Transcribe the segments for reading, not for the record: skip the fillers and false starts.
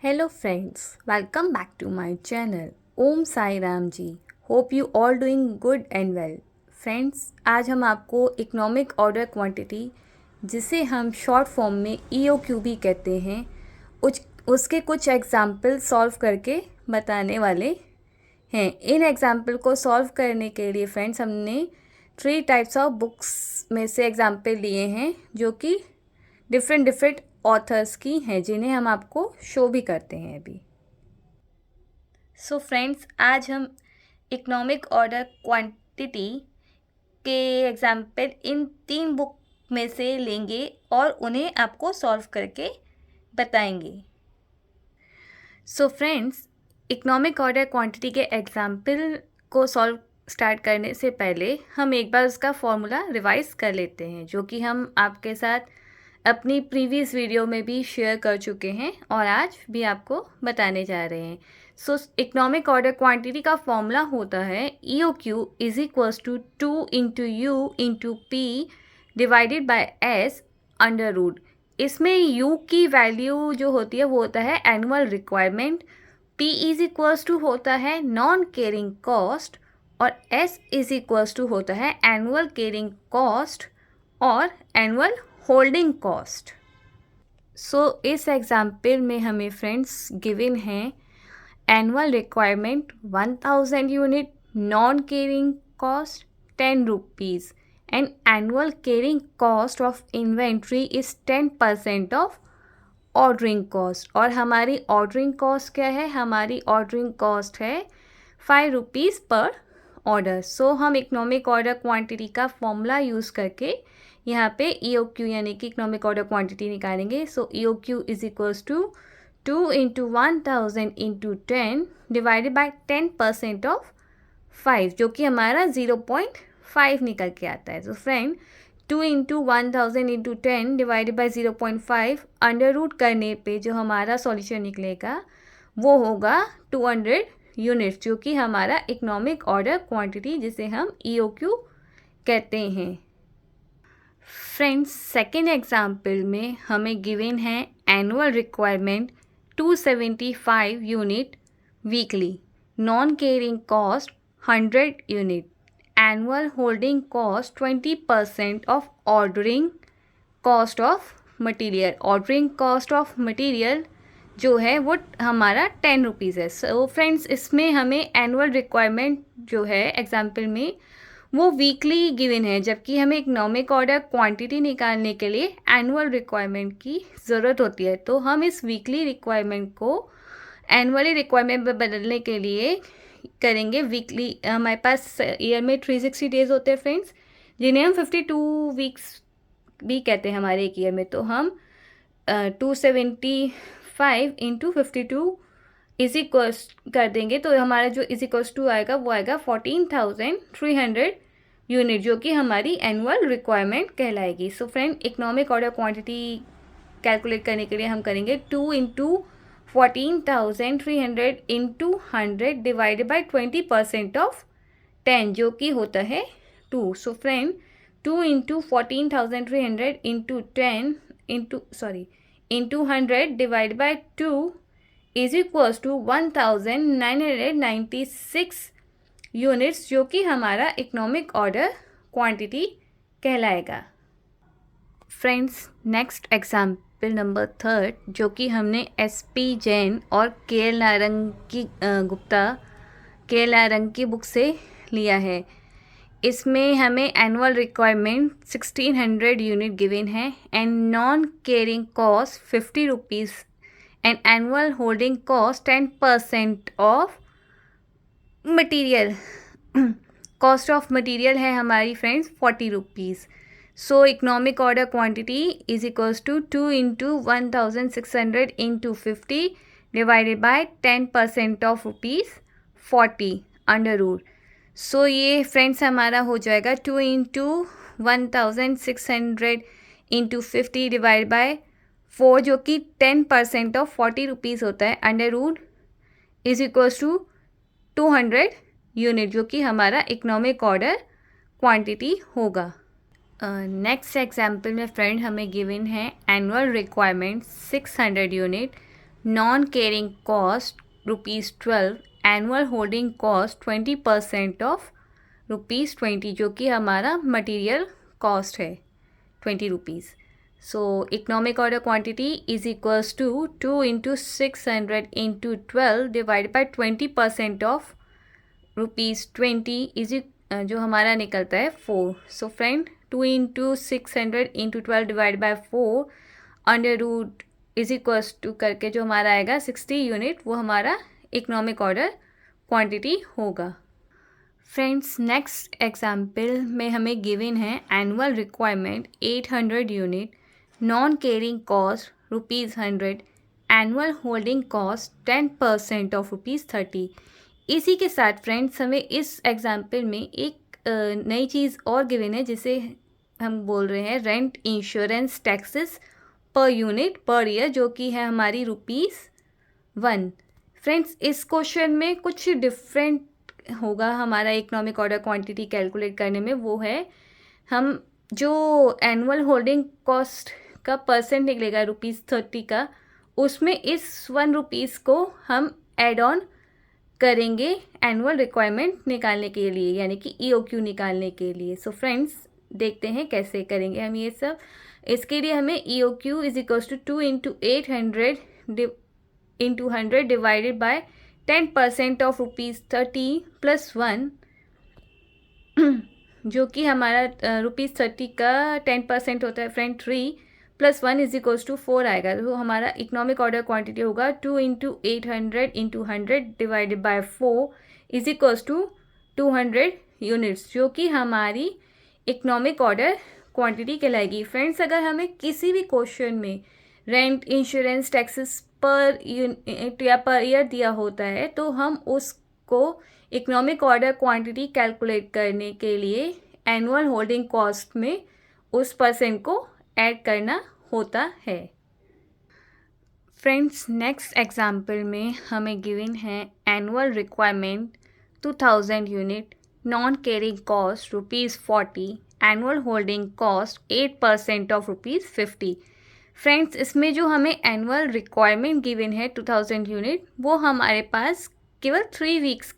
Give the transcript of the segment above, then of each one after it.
Hello friends, welcome back to my channel. Om Sai Ram ji. Hope you all doing good and well. Friends, आज हम आपको economic order quantity, जिसे हम short form में EOQ भी कहते हैं, उसके कुछ एग्जाम्पल सॉल्व करके बताने वाले हैं. इन एग्जाम्पल को सॉल्व करने के लिए फ्रेंड्स हमने 3 टाइप्स ऑफ बुक्स में से एग्जाम्पल लिए हैं, जो कि डिफरेंट ऑथर्स की हैं, जिन्हें हम आपको शो भी करते हैं अभी. सो फ्रेंड्स, आज हम इकोनॉमिक ऑर्डर क्वांटिटी के एग्जाम्पल इन 3 बुक में से लेंगे और उन्हें आपको सॉल्व करके बताएंगे. So friends, economic order quantity के एग्जाम्पल को सॉल्व स्टार्ट करने से पहले हम एक बार उसका फॉर्मूला रिवाइज कर लेते हैं, जो कि हम आपके साथ अपनी प्रीवियस वीडियो में भी शेयर कर चुके हैं और आज भी आपको बताने जा रहे हैं. सो इकोनॉमिक ऑर्डर क्वांटिटी का फॉर्मूला होता है EOQ is equals to 2 into U into P divided by S under root. इसमें U की वैल्यू जो होती है वो होता है annual requirement, P is equals to होता है नॉन केयरिंग कॉस्ट और S इज इक्वल्स टू होता है एनुअल केयरिंग कॉस्ट और एनुअल होल्डिंग कॉस्ट. सो इस एग्जाम्पल में हमें फ्रेंड्स गिवन है annual requirement 1000 unit, non caring cost 10 rupees and annual caring cost of inventory is 10% of ordering cost. और हमारी ordering cost क्या है? हमारी ऑर्डरिंग कॉस्ट है 5 रुपीज़ पर ऑर्डर. सो हम इकोनॉमिक ऑर्डर क्वांटिटी का फॉर्मूला यूज़ करके यहाँ पे EOQ यानी कि इकोनॉमिक ऑर्डर क्वांटिटी निकालेंगे. So EOQ is equals to 2 into 1000 into 10 divided by 10% of 5, जो कि हमारा 0.5 निकल के आता है. तो friend, 2 into 1000 into 10 divided by 0.5 under root करने पे जो हमारा सॉल्यूशन निकलेगा वो होगा 200 यूनिट्स, जो कि हमारा इकोनॉमिक ऑर्डर क्वांटिटी जिसे हम EOQ कहते हैं. फ्रेंड्स, सेकेंड एग्जाम्पल में हमें गिवन है annual requirement 275 unit weekly, non caring cost 100 unit, annual holding cost 20% of ordering cost of material. Ordering cost of material जो है वो हमारा 10 रुपीज़ है. सो फ्रेंड्स, इसमें हमें एनुअल रिक्वायरमेंट जो है एग्जाम्पल में वो वीकली गिवन है, जबकि हमें इकोनॉमिक ऑर्डर क्वांटिटी निकालने के लिए एनुअल रिक्वायरमेंट की ज़रूरत होती है. तो हम इस वीकली रिक्वायरमेंट को एनुअली रिक्वायरमेंट में बदलने के लिए करेंगे वीकली. हमारे पास ईयर में 360 डेज़ होते हैं फ्रेंड्स, जिन्हें हम 52 वीक्स भी कहते हैं हमारे एक ईयर में. तो हम 275 इंटू 52 इज इक्वल्स कर देंगे, तो हमारा जो इज इक्वल्स टू आएगा वो आएगा 14,300 यूनिट, जो कि हमारी एनुअल रिक्वायरमेंट कहलाएगी. So friend, economic order quantity calculate करने के लिए हम करेंगे 2 into 14,300 into 100 divided by 20% of 10, जो कि होता है 2. So friend, 2 into 14,300 into 10 into 100 divide by 2 is equals to 1996 units, जो कि हमारा इकोनॉमिक ऑर्डर क्वांटिटी कहलाएगा. फ्रेंड्स, नेक्स्ट एग्जाम्पल नंबर 3, जो कि हमने SP जैन और KL नारंग की बुक से लिया है. इसमें हमें एनुअल रिक्वायरमेंट 1600 यूनिट गिवन है and non caring cost 50 rupees and annual holding cost 10% of material. Cost of material है हमारी friends 40 rupees. So economic order quantity is equals to 2 into 1600 into 50 divided by 10% of ₹40 under root. So ये friends हमारा हो जाएगा 2 into 1600 into 50 divide by 4, जो कि 10% of 40 rupees होता है under root is equals to 200 unit, जो कि हमारा इकोनॉमिक ऑर्डर क्वांटिटी होगा. नेक्स्ट एग्जाम्पल में फ्रेंड हमें गिवन है annual requirement 600 unit, non caring cost ₹12, annual holding cost 20% of ₹20, जो कि हमारा मटेरियल कॉस्ट है ₹20. So economic order quantity is equals to 2 into 600 into 12 divided by 20% of ₹20 is जो हमारा निकलता है 4. So friend 2 into 600 into 12 divided by 4 under root is equals to करके जो हमारा आएगा 60 यूनिट, वो हमारा इकोनॉमिक ऑर्डर क्वांटिटी होगा. फ्रेंड्स, नेक्स्ट एग्जाम्पल में हमें गिवन है annual requirement 800 unit, non caring cost ₹100, annual holding cost 10% of ₹30. इसी के साथ फ्रेंड्स हमें इस एग्जाम्पल में एक नई चीज़ और गिवन है जिसे हम बोल रहे हैं rent insurance taxes per unit per year, जो कि है हमारी ₹1. फ्रेंड्स, इस क्वेश्चन में कुछ डिफरेंट होगा हमारा इकोनॉमिक ऑर्डर क्वांटिटी कैलकुलेट करने में. वो है हम जो एनुअल होल्डिंग कॉस्ट का परसेंट निकलेगा ₹30 का, उसमें इस ₹1 को हम एड ऑन करेंगे एनुअल रिक्वायरमेंट निकालने के लिए, यानी कि EOQ निकालने के लिए. सो फ्रेंड्स, देखते हैं कैसे करेंगे हम ये सब. इसके लिए हमें EOQ is equals to 2 into 800 into 100 divided by 10% of ₹30 plus 1, जो कि हमारा ₹30 का 10% होता है friend 3 plus 1 is equals to 4 आएगा. तो हमारा इकोनॉमिक ऑर्डर क्वांटिटी होगा 2 into 800 into 100 divided by 4 is equals to 200 units, जो कि हमारी इकोनॉमिक ऑर्डर क्वांटिटी कहलाएगी. फ्रेंड्स, अगर हमें किसी भी क्वेश्चन में rent insurance taxes per unit या पर ईयर दिया होता है, तो हम उसको इकोनॉमिक ऑर्डर क्वांटिटी कैलकुलेट करने के लिए एनुअल होल्डिंग कॉस्ट में उस परसेंट को ऐड करना होता है. फ्रेंड्स, नेक्स्ट एग्जाम्पल में हमें गिवन है annual requirement 2000 unit, non caring cost ₹40, annual holding cost 8% of ₹50. Friends, इसमें जो हमें एनुअल रिक्वायरमेंट गिवन है 2000 यूनिट, वो हमारे पास केवल 3 वीक्स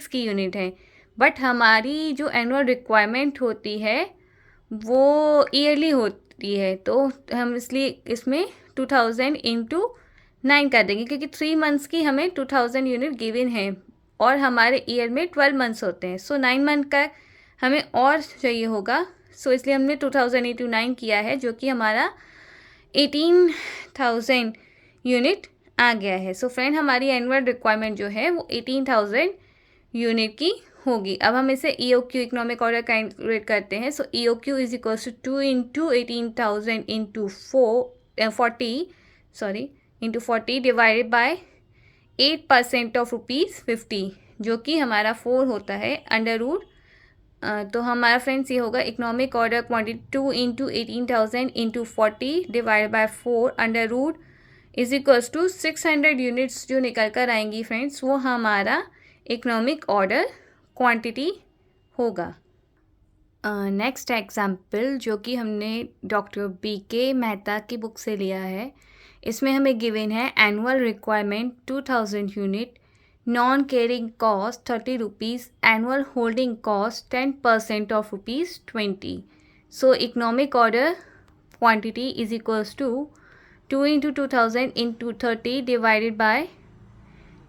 की यूनिट है. बट हमारी जो एनुअल रिक्वायरमेंट होती है वो ईयरली होती है, तो हम इसलिए इसमें 2000 इंटू 9 कर देंगे, क्योंकि 3 मंथ्स की हमें 2000 यूनिट गिवन है और हमारे ईयर में 12 मंथ्स होते हैं. सो 9 मंथ का हमें और चाहिए होगा. सो इसलिए हमने 2000 इंटू 9 किया है, जो कि हमारा 18,000 यूनिट आ गया है. सो फ्रेंड, हमारी एनुअल रिक्वायरमेंट जो है वो 18,000 यूनिट की होगी. अब हम इसे EOQ इकोनॉमिक ऑर्डर कैलकुलेट करते हैं. So EOQ is equals to 2 into 18,000 into 40 divided by 8% of ₹50, जो कि हमारा 4 होता है अंडर रूट. तो हमारा फ्रेंड्स ये होगा economic order quantity 2 into 18,000 into 40 divide by 4 under root is equals to 600 units जो निकल कर आएंगी फ्रेंड्स, वो हमारा इकोनॉमिक ऑर्डर क्वांटिटी होगा. नेक्स्ट एग्जाम्पल जो कि हमने डॉक्टर BK मेहता की बुक से लिया है, इसमें हमें गिवन है annual requirement 2000 unit, non caring cost ₹30, annual holding cost 10% of ₹20. So economic order quantity is equals to 2 into 2000 into 30 divided by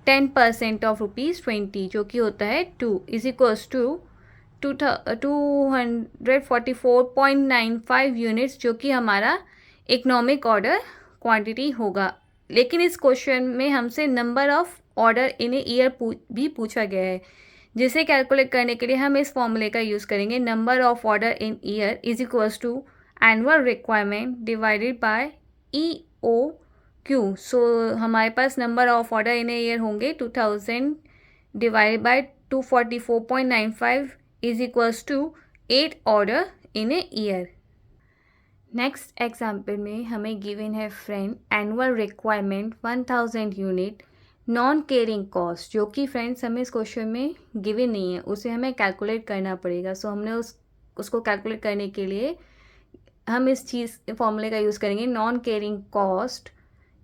10% of ₹20, जो कि होता है 2 इज इक्वल्स टू 244.95 यूनिट्स, जो कि हमारा इकोनॉमिक ऑर्डर क्वांटिटी होगा. लेकिन इस क्वेश्चन में हमसे number of order in year भी पूछा गया है, जिसे कैलकुलेट करने के लिए हम इस फॉर्मूले का यूज़ करेंगे. Number of order in year is equals to annual requirement divided by EOQ. So हमारे पास number of order in year होंगे 2000 divided by 244.95 is equals to 8 order in a year. Next example में हमें given है friend annual requirement 1000 unit, non caring cost, जो कि friends हमें इस क्वेश्चन में गिवन नहीं है, उसे हमें कैलकुलेट करना पड़ेगा. सो हमने उसको कैलकुलेट करने के लिए हम इस चीज़ फॉर्मूले का यूज़ करेंगे. Non caring cost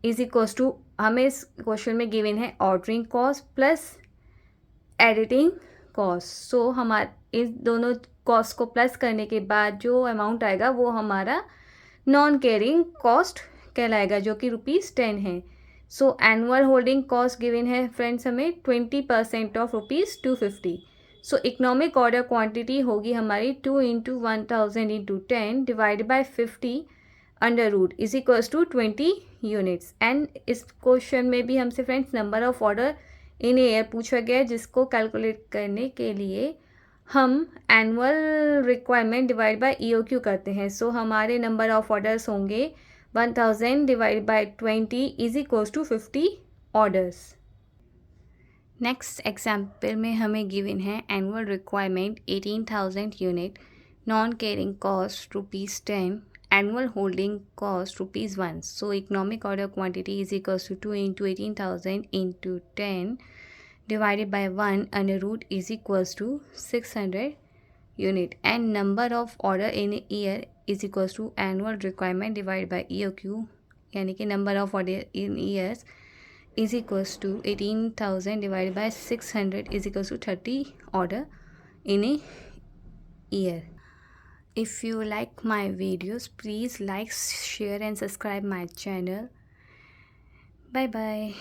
is equals to, हमें इस क्वेश्चन में गिवन है ordering cost plus editing cost. So हमारे इस दोनों कॉस्ट को प्लस करने के बाद जो अमाउंट आएगा वो हमारा नॉन कैरिंग कॉस्ट कहलाएगा, जो कि ₹10 है। So annual holding cost given है फ्रेंड्स हमें 20% of ₹250। So economic order quantity होगी हमारी 2 into 1000 into 10 divide by 50 under root is equals to 20 units. And इस क्वेश्चन में भी हमसे friends number of order in year पूछा गया है, जिसको कैलकुलेट करने के लिए हम annual requirement divide by EOQ करते हैं। सो हमारे नंबर ऑफ ऑर्डर्स होंगे 1000 divide by 20 is equals to 50 orders. Next example में हमें गिवन है annual requirement 18,000 unit, non carrying cost ₹10, annual holding cost ₹1. So economic order quantity is equals to 2 into 18,000 into 10 divided by 1 under root is equals to 600 unit, and number of order in a year is equals to annual requirement divided by EOQ, यानी कि number of order in years is equals to 18,000 divided by 600 is equals to 30 order in a year. If you like my videos, please like, share and subscribe my channel. Bye bye.